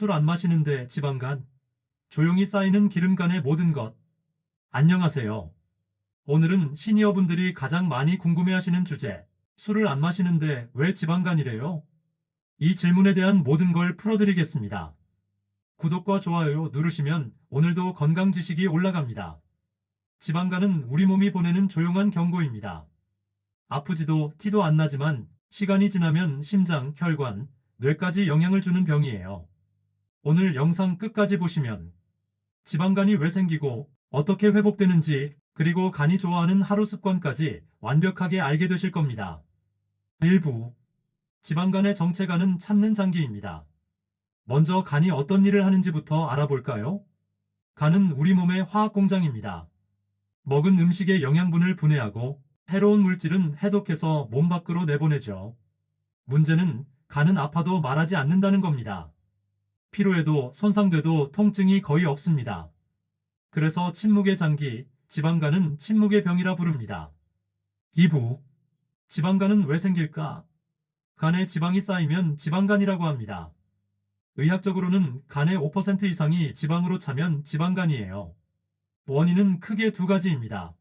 술 안 마시는데 지방간, 조용히 쌓이는 기름간의 모든 것. 안녕하세요. 오늘은 시니어분들이 가장 많이 궁금해하시는 주제, 술을 안 마시는데 왜 지방간이래요? 이 질문에 대한 모든 걸 풀어드리겠습니다. 구독과 좋아요 누르시면 오늘도 건강 지식이 올라갑니다. 지방간은 우리 몸이 보내는 조용한 경고입니다. 아프지도 티도 안 나지만 시간이 지나면 심장, 혈관, 뇌까지 영향을 주는 병이에요. 오늘 영상 끝까지 보시면 지방간이 왜 생기고 어떻게 회복되는지, 그리고 간이 좋아하는 하루 습관까지 완벽하게 알게 되실 겁니다. 일부 지방간의 정체간은 참는 장기입니다. 먼저 간이 어떤 일을 하는지부터 알아볼까요? 간은 우리 몸의 화학 공장입니다. 먹은 음식의 영양분을 분해하고 해로운 물질은 해독해서 몸 밖으로 내보내죠. 문제는 간은 아파도 말하지 않는다는 겁니다. 피로해도 손상돼도 통증이 거의 없습니다. 그래서 침묵의 장기, 지방간은 침묵의 병이라 부릅니다. 2부, 지방간은 왜 생길까? 간에 지방이 쌓이면 지방간이라고 합니다. 의학적으로는 간의 5% 이상이 지방으로 차면 지방간이에요. 원인은 크게 두 가지입니다.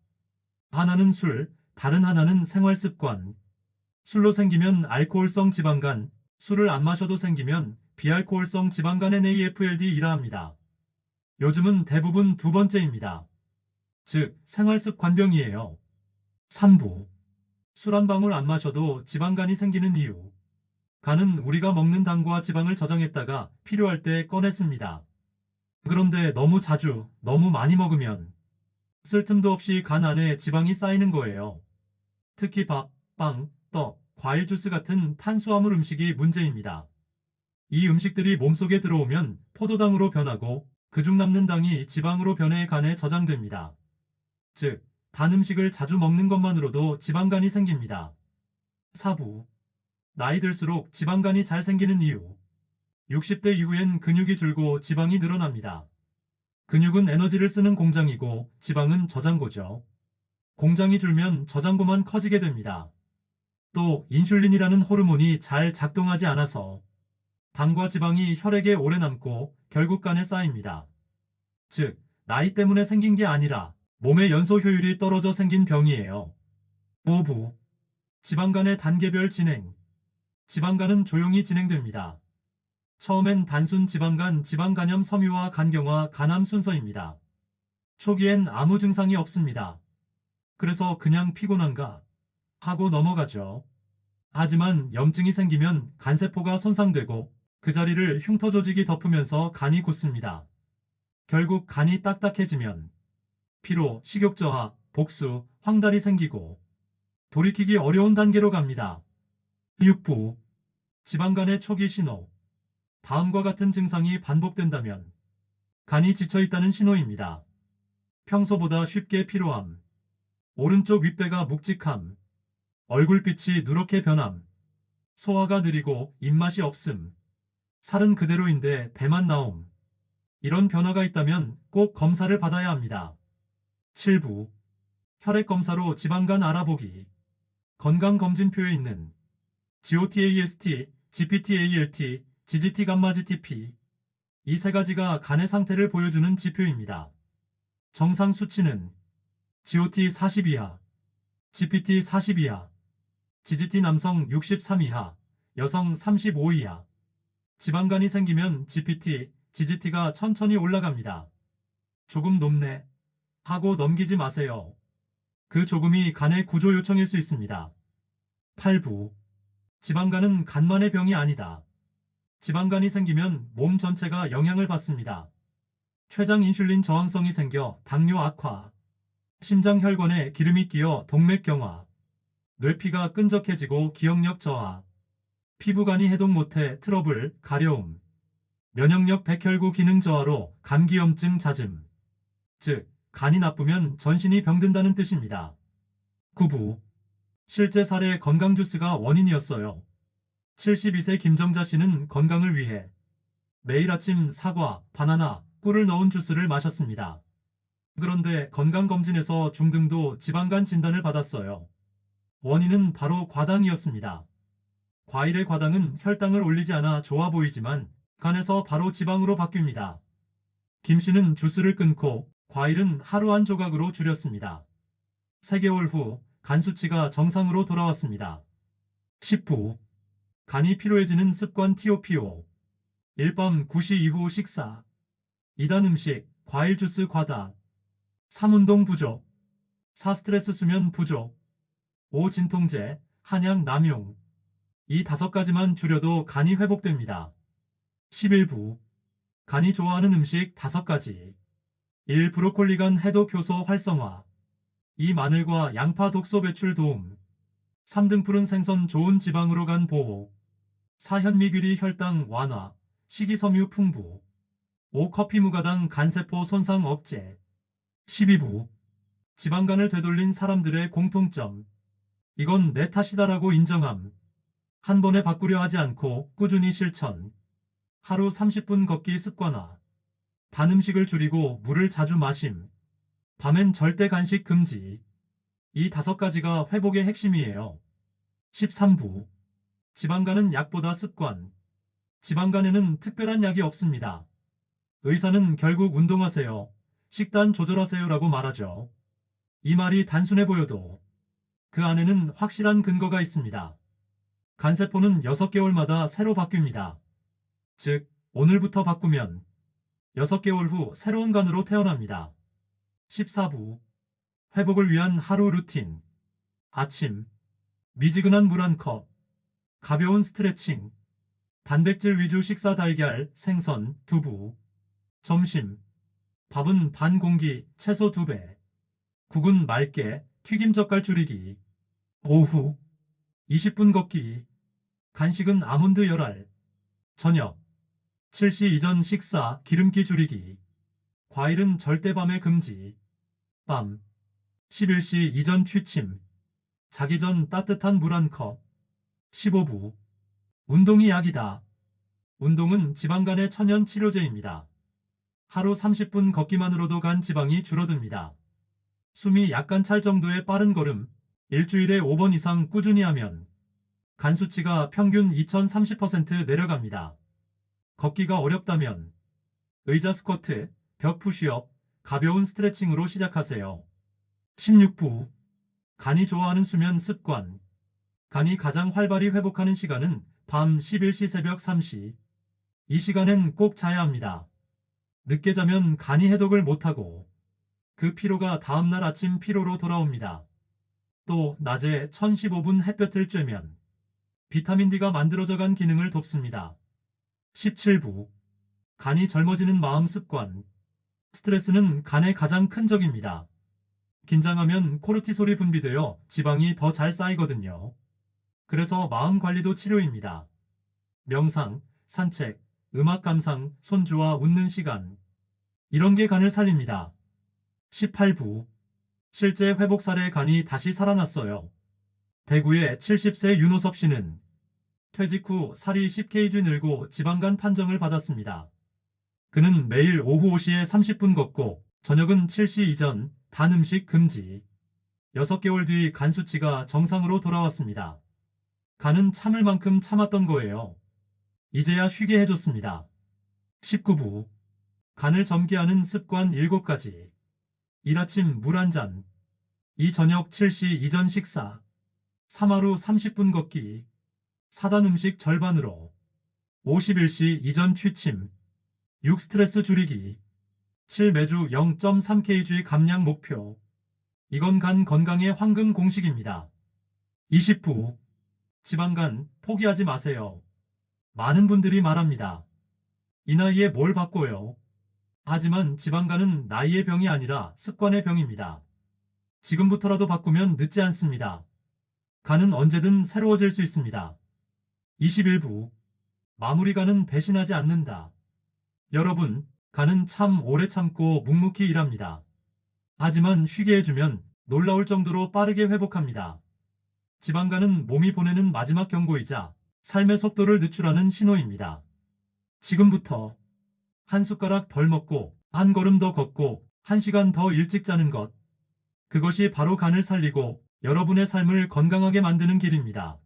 하나는 술, 다른 하나는 생활습관. 술로 생기면 알코올성 지방간, 술을 안 마셔도 생기면 비알코올성 지방간 NAFLD이라 합니다. 요즘은 대부분 두 번째입니다. 즉, 생활습관병이에요. 3부. 술 한 방울 안 마셔도 지방간이 생기는 이유. 간은 우리가 먹는 당과 지방을 저장했다가 필요할 때 꺼냈습니다. 그런데 너무 자주, 너무 많이 먹으면 쓸 틈도 없이 간 안에 지방이 쌓이는 거예요. 특히 밥, 빵, 떡, 과일 주스 같은 탄수화물 음식이 문제입니다. 이 음식들이 몸속에 들어오면 포도당으로 변하고 그중 남는 당이 지방으로 변해 간에 저장됩니다. 즉, 단 음식을 자주 먹는 것만으로도 지방간이 생깁니다. 4부. 나이 들수록 지방간이 잘 생기는 이유. 60대 이후엔 근육이 줄고 지방이 늘어납니다. 근육은 에너지를 쓰는 공장이고 지방은 저장고죠. 공장이 줄면 저장고만 커지게 됩니다. 또 인슐린이라는 호르몬이 잘 작동하지 않아서 당과 지방이 혈액에 오래 남고 결국 간에 쌓입니다. 즉, 나이 때문에 생긴 게 아니라 몸의 연소 효율이 떨어져 생긴 병이에요. 5부. 지방간의 단계별 진행. 지방간은 조용히 진행됩니다. 처음엔 단순 지방간, 지방간염 섬유화, 간경화, 간암 순서입니다. 초기엔 아무 증상이 없습니다. 그래서 그냥 피곤한가 하고 넘어가죠. 하지만 염증이 생기면 간세포가 손상되고 그 자리를 흉터 조직이 덮으면서 간이 굳습니다. 결국 간이 딱딱해지면 피로, 식욕 저하, 복수, 황달이 생기고 돌이키기 어려운 단계로 갑니다. 6부. 지방간의 초기 신호. 다음과 같은 증상이 반복된다면 간이 지쳐있다는 신호입니다. 평소보다 쉽게 피로함, 오른쪽 윗배가 묵직함, 얼굴빛이 누렇게 변함, 소화가 느리고 입맛이 없음, 살은 그대로인데 배만 나옴. 이런 변화가 있다면 꼭 검사를 받아야 합니다. 7부. 혈액 검사로 지방간 알아보기. 건강검진표에 있는 GOTAST, GPTALT, GGT 감마 GTP 이 세 가지가 간의 상태를 보여주는 지표입니다. 정상 수치는 GOT 40 이하, GPT 40 이하, GGT 남성 63 이하, 여성 35 이하. 지방간이 생기면 GPT, GGT가 천천히 올라갑니다. 조금 높네 하고 넘기지 마세요. 그 조금이 간의 구조 요청일 수 있습니다. 8부. 지방간은 간만의 병이 아니다. 지방간이 생기면 몸 전체가 영향을 받습니다. 췌장 인슐린 저항성이 생겨 당뇨 악화, 심장 혈관에 기름이 끼어 동맥 경화, 뇌피가 끈적해지고 기억력 저하, 피부간이 해독 못해 트러블, 가려움, 면역력 백혈구 기능 저하로 감기염증 잦음. 즉, 간이 나쁘면 전신이 병든다는 뜻입니다. 9부. 실제 사례 건강 주스가 원인이었어요. 72세 김정자 씨는 건강을 위해 매일 아침 사과, 바나나, 꿀을 넣은 주스를 마셨습니다. 그런데 건강검진에서 중등도 지방간 진단을 받았어요. 원인은 바로 과당이었습니다. 과일의 과당은 혈당을 올리지 않아 좋아 보이지만 간에서 바로 지방으로 바뀝니다. 김 씨는 주스를 끊고 과일은 하루 한 조각으로 줄였습니다. 3개월 후 간 수치가 정상으로 돌아왔습니다. 10부 간이 피로해지는 습관 TOPO 1밤 9시 이후 식사 2단 음식, 과일 주스 과다 3 운동 부족 4 스트레스 수면 부족 5 진통제, 한약 남용 이 5가지만 줄여도 간이 회복됩니다. 11부 간이 좋아하는 음식 5가지 1. 브로콜리 간 해독 효소 활성화 2. 마늘과 양파 독소 배출 도움 3. 등푸른 생선 좋은 지방으로 간 보호 4. 현미귀리 혈당 완화 식이섬유 풍부 5. 커피 무가당 간세포 손상 억제 12부 지방간을 되돌린 사람들의 공통점 이건 내 탓이다라고 인정함 한 번에 바꾸려 하지 않고 꾸준히 실천 하루 30분 걷기 습관화 단 음식을 줄이고 물을 자주 마심 밤엔 절대 간식 금지 이 5가지가 회복의 핵심이에요. 13부 지방간은 약보다 습관 지방간에는 특별한 약이 없습니다. 의사는 결국 운동하세요. 식단 조절하세요라고 말하죠. 이 말이 단순해 보여도 그 안에는 확실한 근거가 있습니다. 간세포는 6개월마다 새로 바뀝니다. 즉, 오늘부터 바꾸면 6개월 후 새로운 간으로 태어납니다. 14부 회복을 위한 하루 루틴 아침 미지근한 물 1컵 가벼운 스트레칭 단백질 위주 식사 달걀, 생선, 두부 점심 밥은 반 공기, 채소 2배 국은 맑게, 튀김 젓갈 줄이기 오후 20분 걷기 간식은 아몬드 열알 저녁 7시 이전 식사 기름기 줄이기 과일은 절대 밤에 금지 밤 11시 이전 취침 자기 전 따뜻한 물 1컵 15부 운동이 약이다. 운동은 지방간의 천연 치료제입니다. 하루 30분 걷기만으로도 간 지방이 줄어듭니다. 숨이 약간 찰 정도의 빠른 걸음 일주일에 5번 이상 꾸준히 하면 간 수치가 평균 2030% 내려갑니다. 걷기가 어렵다면 의자 스쿼트, 벽 푸시업, 가벼운 스트레칭으로 시작하세요. 16부 간이 좋아하는 수면 습관 간이 가장 활발히 회복하는 시간은 밤 11시 새벽 3시 이 시간엔 꼭 자야 합니다. 늦게 자면 간이 해독을 못하고 그 피로가 다음날 아침 피로로 돌아옵니다. 또 낮에 1015분 햇볕을 쬐면 비타민 D가 만들어져 간 기능을 돕습니다. 17부 간이 젊어지는 마음 습관 스트레스는 간의 가장 큰 적입니다. 긴장하면 코르티솔이 분비되어 지방이 더 잘 쌓이거든요. 그래서 마음 관리도 치료입니다. 명상, 산책, 음악 감상, 손주와 웃는 시간 이런 게 간을 살립니다. 18부 실제 회복 사례 간이 다시 살아났어요. 대구의 70세 윤호섭 씨는 퇴직 후 살이 10kg 늘고 지방간 판정을 받았습니다. 그는 매일 오후 5시에 30분 걷고 저녁은 7시 이전 단 음식 금지 6개월 뒤 간 수치가 정상으로 돌아왔습니다. 간은 참을 만큼 참았던 거예요. 이제야 쉬게 해줬습니다. 19부 간을 젊게 하는 습관 7가지 1아침 물 1잔 2 저녁 7시 이전 식사 3 하루 30분 걷기 4단 음식 절반으로 51시 이전 취침 6 스트레스 줄이기 7 매주 0.3kg 감량 목표 이건 간 건강의 황금 공식입니다. 20부 지방간 포기하지 마세요. 많은 분들이 말합니다. 이 나이에 뭘 바꿔요? 하지만 지방간은 나이의 병이 아니라 습관의 병입니다. 지금부터라도 바꾸면 늦지 않습니다. 간은 언제든 새로워질 수 있습니다. 21부 마무리간은 배신하지 않는다. 여러분, 간은 참 오래 참고 묵묵히 일합니다. 하지만 쉬게 해주면 놀라울 정도로 빠르게 회복합니다. 지방간은 몸이 보내는 마지막 경고이자 삶의 속도를 늦추라는 신호입니다. 지금부터 한 숟가락 덜 먹고 한 걸음 더 걷고 1시간 더 일찍 자는 것. 그것이 바로 간을 살리고 여러분의 삶을 건강하게 만드는 길입니다.